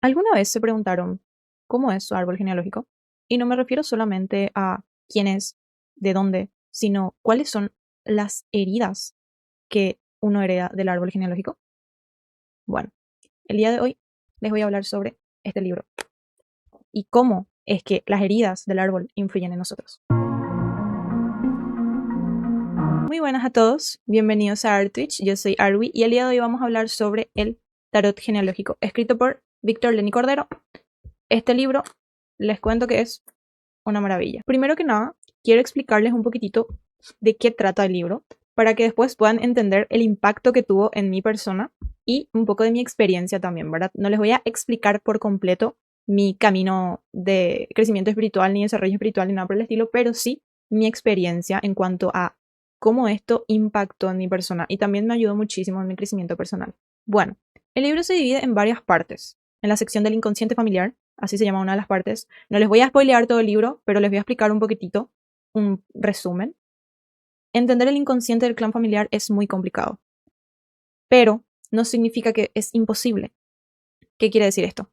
¿Alguna vez se preguntaron cómo es su árbol genealógico? Y no me refiero solamente a quién es, de dónde, sino cuáles son las heridas que uno hereda del árbol genealógico. Bueno, el día de hoy les voy a hablar sobre este libro y cómo es que las heridas del árbol influyen en nosotros. Muy buenas a todos, bienvenidos a ArtTwitch, yo soy Arwi y el día de hoy vamos a hablar sobre el tarot genealógico, escrito por Víctor Lenny Cordero. Este libro les cuento que es una maravilla. Primero que nada, quiero explicarles un poquitito de qué trata el libro, para que después puedan entender el impacto que tuvo en mi persona y un poco de mi experiencia también, ¿verdad? No les voy a explicar por completo mi camino de crecimiento espiritual, ni desarrollo espiritual, ni nada por el estilo, pero sí mi experiencia en cuanto a cómo esto impactó en mi persona y también me ayudó muchísimo en mi crecimiento personal. Bueno, el libro se divide en varias partes. En la sección del inconsciente familiar, así se llama una de las partes. No les voy a spoilear todo el libro, pero les voy a explicar un poquitito, un resumen. Entender el inconsciente del clan familiar es muy complicado, pero no significa que es imposible. ¿Qué quiere decir esto?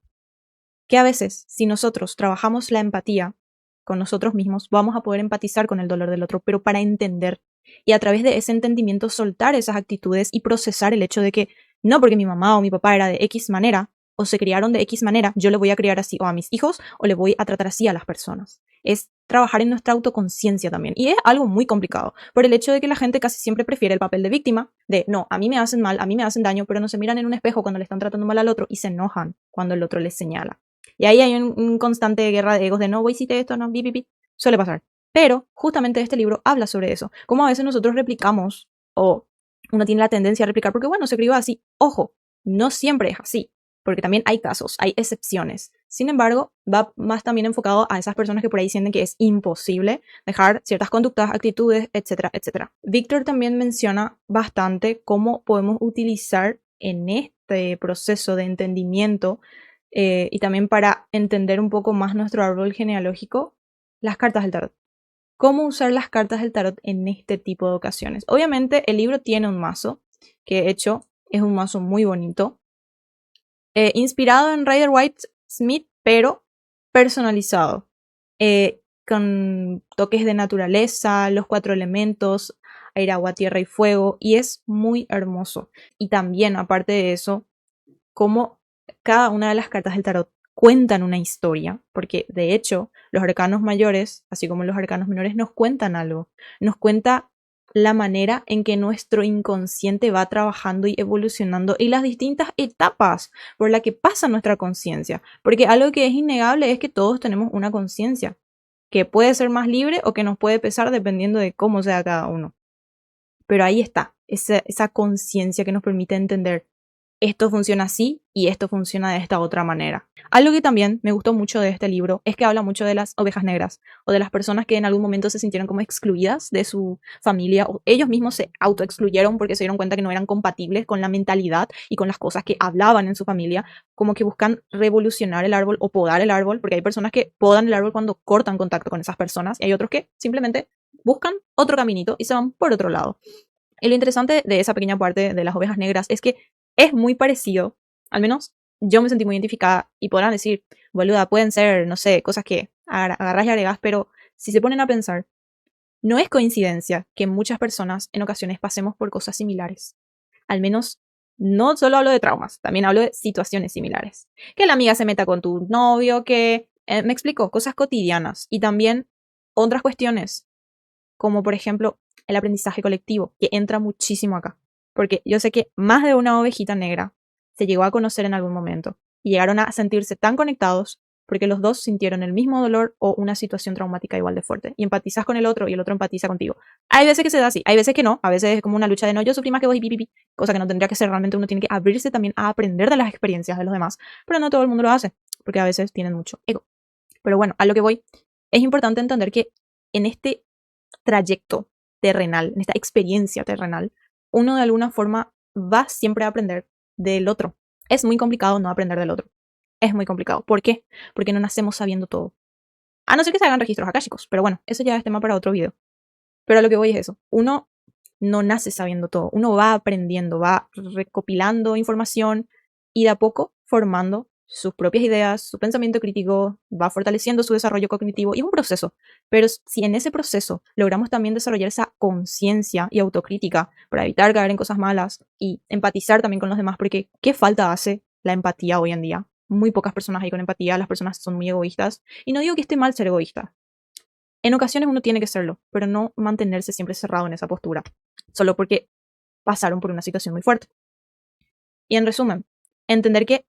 Que a veces, si nosotros trabajamos la empatía con nosotros mismos, vamos a poder empatizar con el dolor del otro, pero para entender y a través de ese entendimiento soltar esas actitudes y procesar el hecho de que no porque mi mamá o mi papá era de X manera o se criaron de X manera, yo le voy a criar así o a mis hijos o le voy a tratar así a las personas. Es trabajar en nuestra autoconciencia también. Y es algo muy complicado, por el hecho de que la gente casi siempre prefiere el papel de víctima, de no, a mí me hacen mal, a mí me hacen daño, pero no se miran en un espejo cuando le están tratando mal al otro y se enojan cuando el otro les señala. Y ahí hay un constante guerra de egos de no, güey, hiciste esto, no, bi. Suele pasar. Pero justamente este libro habla sobre eso. Cómo a veces nosotros replicamos o uno tiene la tendencia a replicar porque, bueno, se crió así. Ojo, no siempre es así, porque también hay casos, hay excepciones. Sin embargo, va más también enfocado a esas personas que por ahí sienten que es imposible dejar ciertas conductas, actitudes, etcétera, etcétera. Víctor también menciona bastante cómo podemos utilizar en este proceso de entendimiento y también para entender un poco más nuestro árbol genealógico, las cartas del tarot. ¿Cómo usar las cartas del tarot en este tipo de ocasiones? Obviamente el libro tiene un mazo, que de hecho es un mazo muy bonito, inspirado en Rider Waite Smith, pero personalizado, con toques de naturaleza, los 4 elementos, aire, agua, tierra y fuego, y es muy hermoso. Y también, aparte de eso, cómo cada una de las cartas del tarot cuentan una historia, porque de hecho los arcanos mayores, así como los arcanos menores, nos cuentan algo, nos cuenta la manera en que nuestro inconsciente va trabajando y evolucionando y las distintas etapas por las que pasa nuestra conciencia, porque algo que es innegable es que todos tenemos una conciencia, que puede ser más libre o que nos puede pesar dependiendo de cómo sea cada uno. Pero ahí está, esa conciencia que nos permite entender esto funciona así y esto funciona de esta otra manera. Algo que también me gustó mucho de este libro es que habla mucho de las ovejas negras o de las personas que en algún momento se sintieron como excluidas de su familia o ellos mismos se autoexcluyeron porque se dieron cuenta que no eran compatibles con la mentalidad y con las cosas que hablaban en su familia, como que buscan revolucionar el árbol o podar el árbol, porque hay personas que podan el árbol cuando cortan contacto con esas personas y hay otros que simplemente buscan otro caminito y se van por otro lado. Y lo interesante de esa pequeña parte de las ovejas negras es que es muy parecido, al menos yo me sentí muy identificada y podrán decir, boluda, pueden ser, no sé, cosas que agarrás y agregás, pero si se ponen a pensar, no es coincidencia que muchas personas en ocasiones pasemos por cosas similares. Al menos no solo hablo de traumas, también hablo de situaciones similares. Que la amiga se meta con tu novio, que, me explico, cosas cotidianas y también otras cuestiones, como por ejemplo el aprendizaje colectivo, que entra muchísimo acá. Porque yo sé que más de una ovejita negra se llegó a conocer en algún momento y llegaron a sentirse tan conectados porque los dos sintieron el mismo dolor o una situación traumática igual de fuerte. Y empatizas con el otro y el otro empatiza contigo. Hay veces que se da así, hay veces que no, a veces es como una lucha de no, yo sufrí más que vos y pipipi, cosa que no tendría que ser. Realmente uno tiene que abrirse también a aprender de las experiencias de los demás, pero no todo el mundo lo hace, porque a veces tienen mucho ego. Pero bueno, a lo que voy, es importante entender que en este trayecto terrenal, en esta experiencia terrenal, uno de alguna forma va siempre a aprender del otro. Es muy complicado no aprender del otro. Es muy complicado. ¿Por qué? Porque no nacemos sabiendo todo. A no ser que se hagan registros akáshicos, pero bueno, eso ya es tema para otro video. Pero a lo que voy es eso. Uno no nace sabiendo todo. Uno va aprendiendo, va recopilando información y de a poco formando sus propias ideas, su pensamiento crítico, va fortaleciendo su desarrollo cognitivo y es un proceso. Pero si en ese proceso logramos también desarrollar esa conciencia y autocrítica para evitar caer en cosas malas y empatizar también con los demás, porque ¿qué falta hace la empatía hoy en día? Muy pocas personas hay con empatía, las personas son muy egoístas. Y no digo que esté mal ser egoísta. En ocasiones uno tiene que serlo, pero no mantenerse siempre cerrado en esa postura, solo porque pasaron por una situación muy fuerte. Y en resumen, entender que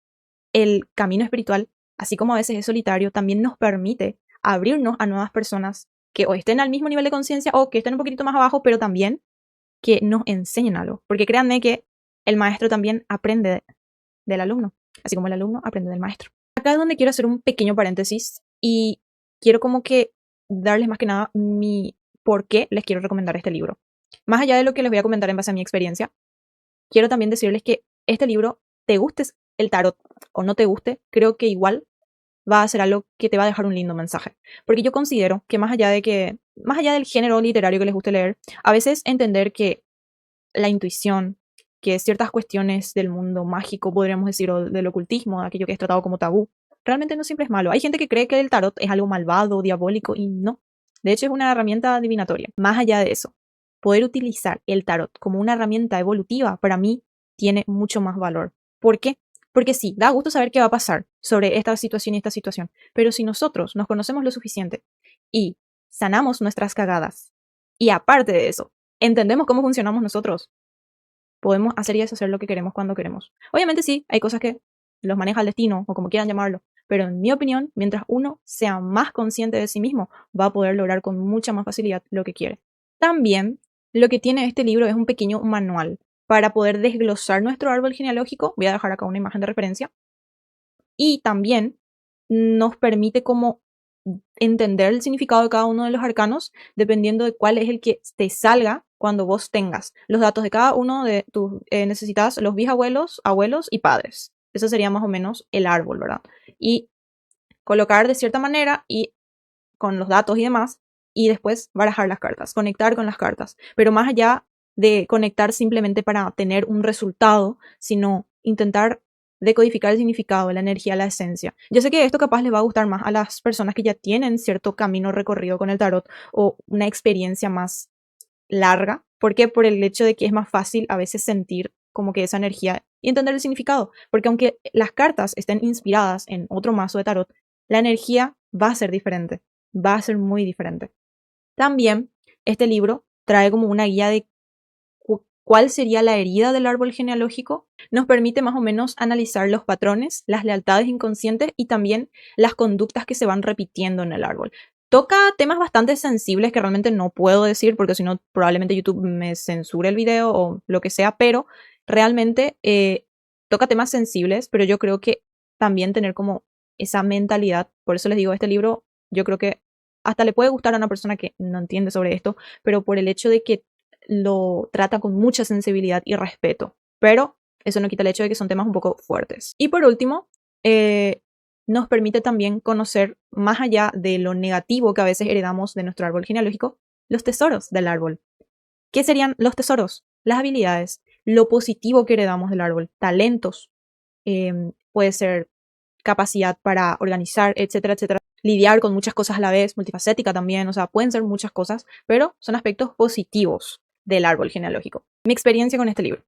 el camino espiritual, así como a veces es solitario, también nos permite abrirnos a nuevas personas que o estén al mismo nivel de conciencia o que estén un poquito más abajo, pero también que nos enseñen algo. Porque créanme que el maestro también aprende del alumno, así como el alumno aprende del maestro. Acá es donde quiero hacer un pequeño paréntesis y quiero como que darles más que nada mi por qué les quiero recomendar este libro. Más allá de lo que les voy a comentar en base a mi experiencia, quiero también decirles que este libro, te guste el tarot o no te guste, creo que igual va a ser algo que te va a dejar un lindo mensaje. Porque yo considero que más allá del género literario que les guste leer, a veces entender que la intuición, que ciertas cuestiones del mundo mágico, podríamos decir, o del ocultismo, aquello que es tratado como tabú, realmente no siempre es malo. Hay gente que cree que el tarot es algo malvado, diabólico, y no. De hecho, es una herramienta adivinatoria. Más allá de eso, poder utilizar el tarot como una herramienta evolutiva, para mí, tiene mucho más valor. ¿Por qué? Porque sí, da gusto saber qué va a pasar sobre esta situación y esta situación, pero si nosotros nos conocemos lo suficiente y sanamos nuestras cagadas, y aparte de eso, entendemos cómo funcionamos nosotros, podemos hacer y deshacer lo que queremos cuando queremos. Obviamente sí, hay cosas que los maneja el destino o como quieran llamarlo, pero en mi opinión, mientras uno sea más consciente de sí mismo, va a poder lograr con mucha más facilidad lo que quiere. También lo que tiene este libro es un pequeño manual para poder desglosar nuestro árbol genealógico. Voy a dejar acá una imagen de referencia. Y también nos permite como entender el significado de cada uno de los arcanos dependiendo de cuál es el que te salga cuando vos tengas los datos de cada uno de tus necesitas los bisabuelos, abuelos y padres. Eso sería más o menos el árbol, ¿verdad? Y colocar de cierta manera y con los datos y demás y después barajar las cartas, conectar con las cartas. Pero más allá de conectar simplemente para tener un resultado, sino intentar decodificar el significado, la energía, la esencia. Yo sé que esto capaz les va a gustar más a las personas que ya tienen cierto camino recorrido con el tarot o una experiencia más larga. ¿Por qué? Por el hecho de que es más fácil a veces sentir como que esa energía y entender el significado. Porque aunque las cartas estén inspiradas en otro mazo de tarot, la energía va a ser diferente, va a ser muy diferente. También este libro trae como una guía de cuál sería la herida del árbol genealógico. Nos permite más o menos analizar los patrones, las lealtades inconscientes y también las conductas que se van repitiendo en el árbol. Toca temas bastante sensibles que realmente no puedo decir porque si no probablemente YouTube me censure el video o lo que sea, pero realmente toca temas sensibles, pero yo creo que también tener como esa mentalidad, por eso les digo, este libro yo creo que hasta le puede gustar a una persona que no entiende sobre esto, pero por el hecho de que lo trata con mucha sensibilidad y respeto, pero eso no quita el hecho de que son temas un poco fuertes. Y por último, nos permite también conocer, más allá de lo negativo que a veces heredamos de nuestro árbol genealógico, los tesoros del árbol. ¿Qué serían los tesoros? Las habilidades, lo positivo que heredamos del árbol, talentos, puede ser capacidad para organizar, etcétera, etcétera. Lidiar con muchas cosas a la vez, multifacética también, o sea, pueden ser muchas cosas, pero son aspectos positivos del árbol genealógico. Mi experiencia con este libro.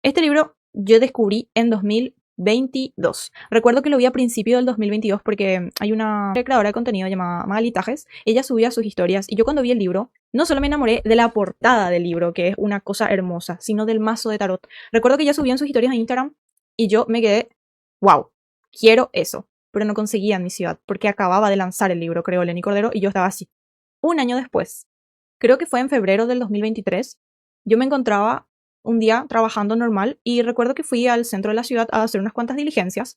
Este libro yo descubrí en 2022. Recuerdo que lo vi a principio del 2022 porque hay una creadora de contenido llamada Magali Tajes. Ella subía sus historias y yo cuando vi el libro, no solo me enamoré de la portada del libro, que es una cosa hermosa, sino del mazo de tarot. Recuerdo que ella subía en sus historias en Instagram y yo me quedé, wow, quiero eso. Pero no conseguía en mi ciudad porque acababa de lanzar el libro, creo, Lenny Cordero, y yo estaba así. Un año después, creo que fue en febrero del 2023, yo me encontraba un día trabajando normal y recuerdo que fui al centro de la ciudad a hacer unas cuantas diligencias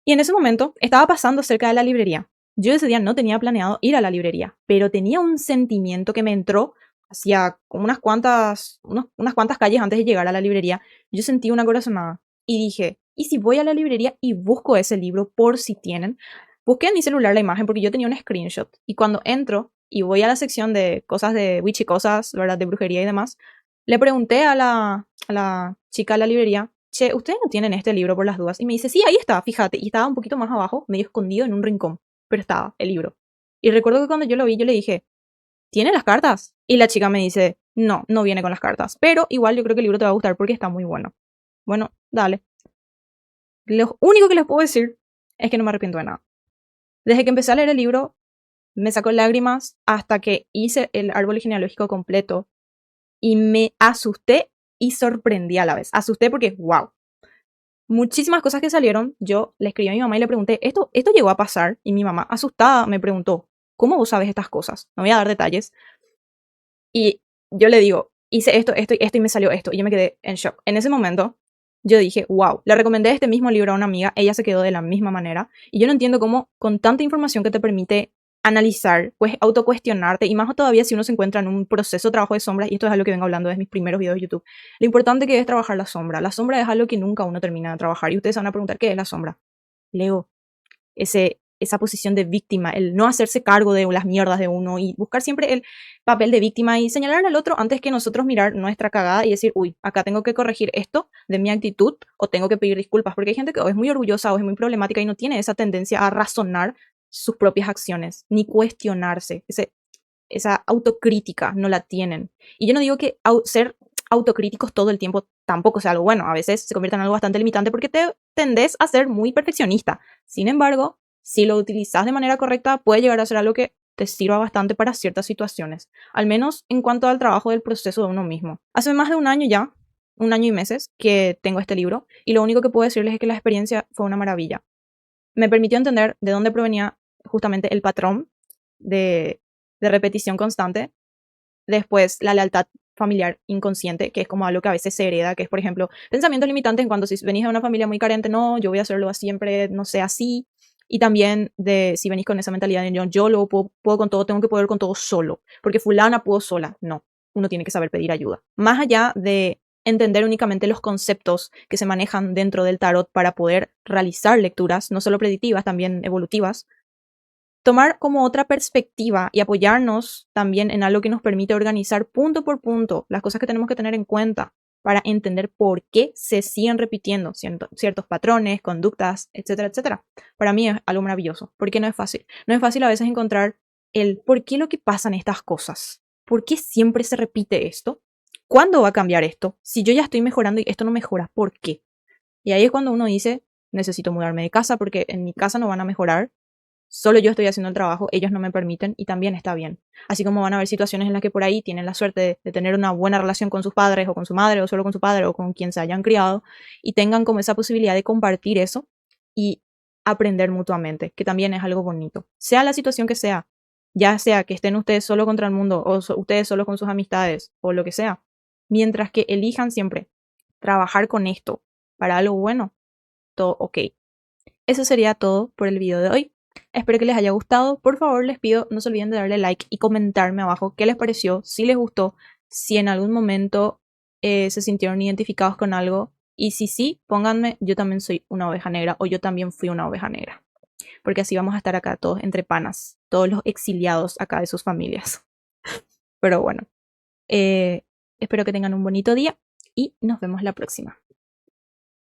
y en ese momento estaba pasando cerca de la librería. Yo ese día no tenía planeado ir a la librería, pero tenía un sentimiento que me entró hacia como unas cuantas calles antes de llegar a la librería. Yo sentí una corazonada y dije, ¿y si voy a la librería y busco ese libro por si tienen? Busqué en mi celular la imagen porque yo tenía un screenshot y cuando entro y voy a la sección de cosas de witch y cosas, ¿verdad? De brujería y demás, le pregunté a la chica de la librería che, ¿ustedes no tienen este libro por las dudas? Y me dice, sí, ahí está, fíjate. Y estaba un poquito más abajo, medio escondido en un rincón, pero estaba el libro. Y recuerdo que cuando yo lo vi, yo le dije, ¿tiene las cartas? Y la chica me dice, no, no viene con las cartas. Pero igual yo creo que el libro te va a gustar porque está muy bueno. Bueno, dale. Lo único que les puedo decir es que no me arrepiento de nada. Desde que empecé a leer el libro, me sacó lágrimas hasta que hice el árbol genealógico completo y me asusté y sorprendí a la vez. Asusté porque, wow, muchísimas cosas que salieron. Yo le escribí a mi mamá y le pregunté, ¿esto llegó a pasar? Y mi mamá, asustada, me preguntó, ¿cómo vos sabes estas cosas? No voy a dar detalles. Y yo le digo, hice esto y me salió esto. Y yo me quedé en shock. En ese momento, yo dije, wow, le recomendé este mismo libro a una amiga, ella se quedó de la misma manera. Y yo no entiendo cómo, con tanta información que te permite analizar, pues autocuestionarte, y más todavía si uno se encuentra en un proceso de trabajo de sombras, y esto es algo que vengo hablando desde mis primeros videos de YouTube, lo importante que es trabajar la sombra. La sombra es algo que nunca uno termina de trabajar, y ustedes se van a preguntar, ¿qué es la sombra? Leo, esa posición de víctima, el no hacerse cargo de las mierdas de uno y buscar siempre el papel de víctima y señalar al otro antes que nosotros mirar nuestra cagada y decir, uy, acá tengo que corregir esto de mi actitud o tengo que pedir disculpas, porque hay gente que o es muy orgullosa o es muy problemática y no tiene esa tendencia a razonar sus propias acciones, ni cuestionarse, esa autocrítica no la tienen. Y yo no digo que ser autocríticos todo el tiempo tampoco sea algo bueno, a veces se convierte en algo bastante limitante porque te tendés a ser muy perfeccionista. Sin embargo, si lo utilizas de manera correcta, puede llegar a ser algo que te sirva bastante para ciertas situaciones, al menos en cuanto al trabajo del proceso de uno mismo. Hace más de un año ya, un año y meses, que tengo este libro y lo único que puedo decirles es que la experiencia fue una maravilla. Me permitió entender de dónde provenía justamente el patrón de repetición constante. Después, la lealtad familiar inconsciente, que es como algo que a veces se hereda, que es, por ejemplo, pensamientos limitantes en cuanto si venís de una familia muy carente, no, yo voy a hacerlo siempre, no sé, así. Y también de si venís con esa mentalidad de yo lo puedo con todo, tengo que poder con todo solo, porque fulana puedo sola. No, uno tiene que saber pedir ayuda. Más allá de entender únicamente los conceptos que se manejan dentro del tarot para poder realizar lecturas, no solo predictivas, también evolutivas, tomar como otra perspectiva y apoyarnos también en algo que nos permite organizar punto por punto las cosas que tenemos que tener en cuenta para entender por qué se siguen repitiendo ciertos patrones, conductas, etcétera, etcétera. Para mí es algo maravilloso, porque no es fácil. No es fácil a veces encontrar el por qué lo que pasan estas cosas. ¿Por qué siempre se repite esto? ¿Cuándo va a cambiar esto? Si yo ya estoy mejorando y esto no mejora, ¿por qué? Y ahí es cuando uno dice, necesito mudarme de casa porque en mi casa no van a mejorar. Solo yo estoy haciendo el trabajo, ellos no me permiten y también está bien. Así como van a haber situaciones en las que por ahí tienen la suerte de tener una buena relación con sus padres o con su madre o solo con su padre o con quien se hayan criado y tengan como esa posibilidad de compartir eso y aprender mutuamente, que también es algo bonito. Sea la situación que sea, ya sea que estén ustedes solo contra el mundo o ustedes solo con sus amistades o lo que sea, mientras que elijan siempre trabajar con esto para algo bueno, todo ok. Eso sería todo por el video de hoy. Espero que les haya gustado. Por favor, les pido, no se olviden de darle like y comentarme abajo qué les pareció, si les gustó, si en algún momento se sintieron identificados con algo. Y si sí, pónganme, yo también soy una oveja negra o yo también fui una oveja negra. Porque así vamos a estar acá todos entre panas, todos los exiliados acá de sus familias. Pero bueno, espero que tengan un bonito día y nos vemos la próxima.